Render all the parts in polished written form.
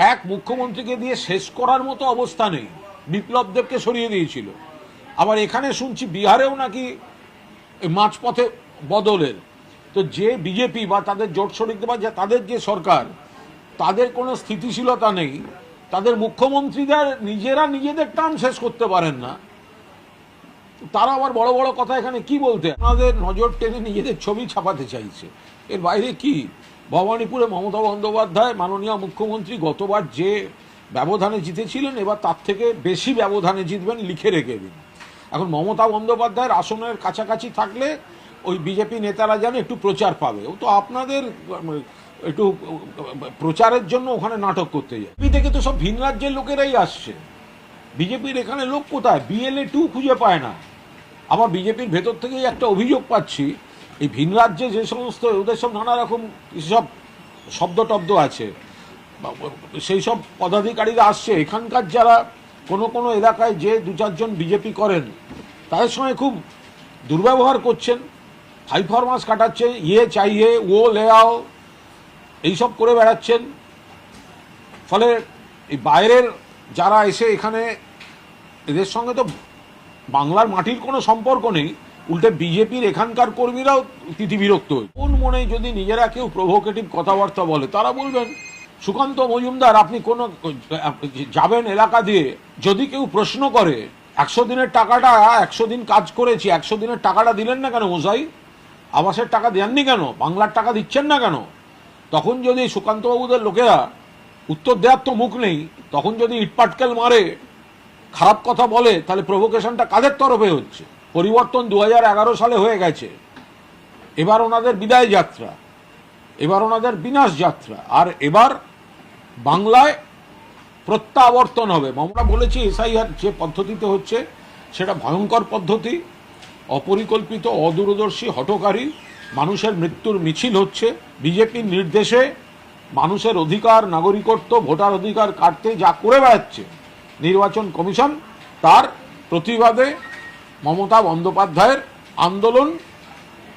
এক মুখ্যমন্ত্রীকে দিয়ে শেষ করার মতো অবস্থা নেই, বিপ্লব দেবকে সরিয়ে দিয়েছিল। আবার এখানে শুনছি বিহারেও নাকি মাঝপথে বদলের। তো যে বিজেপি বা তাদের জোট শরিক বা তাদের যে সরকার, তাদের কোনো স্থিতিশীলতা নেই, তাদের মুখ্যমন্ত্রীদের নিজেরা নিজেদের টার্ম শেষ করতে পারেন না, তারা আবার বড় বড় কথা এখানে কি বলতে আমাদের নজর টেনে নিজেদের ছবি ছাপাতে চাইছে। এর বাইরে কি? ভবানীপুরে মমতা বন্দ্যোপাধ্যায় মাননীয় মুখ্যমন্ত্রী গতবার যে ব্যবধানে জিতেছিলেন, এবার তার থেকে বেশি ব্যবধানে জিতবেন, লিখে রেখে দিন। এখন মমতা বন্দ্যোপাধ্যায়ের আসনের কাছাকাছি থাকলে ওই বিজেপি নেতারা যেন একটু প্রচার পাবে। ও তো আপনাদের একটু প্রচারের জন্য ওখানে নাটক করতে যায়। বিজেপি থেকে তো সব ভিন রাজ্যের লোকেরাই আসছে। বিজেপির এখানে লোক কোথায়? BLA 2 খুঁজে পায় না। আবার বিজেপির ভেতর থেকেই একটা অভিযোগ পাচ্ছি, এই ভিন রাজ্যে যে সমস্ত ওদের সব নানা রকম সব শব্দ টব্দ আছে, সেই সব পদাধিকারীরা আসছে, এখানকার যারা কোনো কোনো এলাকায় যে দু চারজন বিজেপি করেন তাদের সঙ্গে খুব দুর্ব্যবহার করছেন, হাই ফরমাস কাটাচ্ছে, ইয়ে চাইয়ে ও লে আও এইসব করে বেড়াচ্ছেন। ফলে এই বাইরের যারা এসে এখানে, এদের সঙ্গে তো বাংলার মাটির কোনো সম্পর্ক নেই, উল্টে বিজেপির এখানকার কর্মীরাও তিতিবিরক্ত। কোন মনে যদি নিজেরা কেউ প্রভোকেটিভ কথাবার্তা বলে, তারা বলবেন সুকান্ত মজুমদার আপনি কোনো যাবেন এলাকা দিয়ে, যদি কেউ প্রশ্ন করে 100 দিনের টাকাটা, 100 দিন কাজ করেছি, 100 দিনের টাকাটা দিলেন না কেন মশাই, আবাসের টাকা দেননি কেন, বাংলার টাকা দিচ্ছেন না কেন, তখন যদি সুকান্তবাবুদের লোকেরা উত্তর দেওয়ার তো মুখ নেই, তখন যদি ইটপাটকেল মারে, খারাপ কথা বলে, তাহলে প্রভোকেশনটা কাদের তরফে হচ্ছে? পরিবর্তন 2011 সালে হয়ে গেছে, এবার ওনাদের বিদায় যাত্রা, এবার ওনাদের বিনাশ যাত্রা, আর এবার বাংলায় প্রত্যাবর্তন হবে। আমরা বলেছি SIR যে পদ্ধতিতে হচ্ছে সেটা ভয়ঙ্কর পদ্ধতি, অপরিকল্পিত, অদূরদর্শী, হঠকারী, মানুষের মৃত্যুর মিছিল হচ্ছে। বিজেপির নির্দেশে মানুষের অধিকার, নাগরিকত্ব, ভোটার অধিকার কাটতে যা করে বেড়াচ্ছে নির্বাচন কমিশন, তার প্রতিবাদে মমতা বন্দ্যোপাধ্যায়ের আন্দোলন,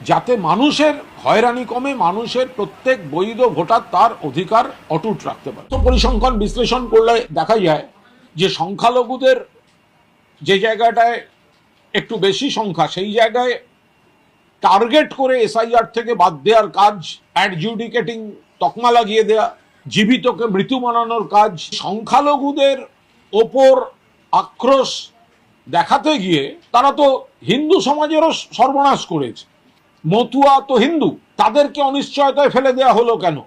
যাতে মানুষের হয়রানি কমে, মানুষের প্রত্যেক বৈধ ভোটার তার অধিকার অটুট রাখতে পারে। তো পরিসংখ্যান বিশ্লেষণ করলে দেখা যায় যে সংখ্যালঘুদের যে জায়গাটায় একটু বেশি সংখ্যা, সেই জায়গায় টার্গেট করে SIR থেকে বাদ দেওয়ার কাজ, অ্যাডজুডিকেটিং তকমা লাগিয়ে দেয়া, জীবিতকে মৃত্যু বানানোর কাজ, সংখ্যালঘুদের ওপর আক্রোশ দেখাতে গিয়ে তারা তো হিন্দু সমাজেরও সর্বনাশ করেছে। মতুয়া তো হিন্দু, তাদেরকে অনিশ্চয়তায় ফেলে দেওয়া হলো কেন?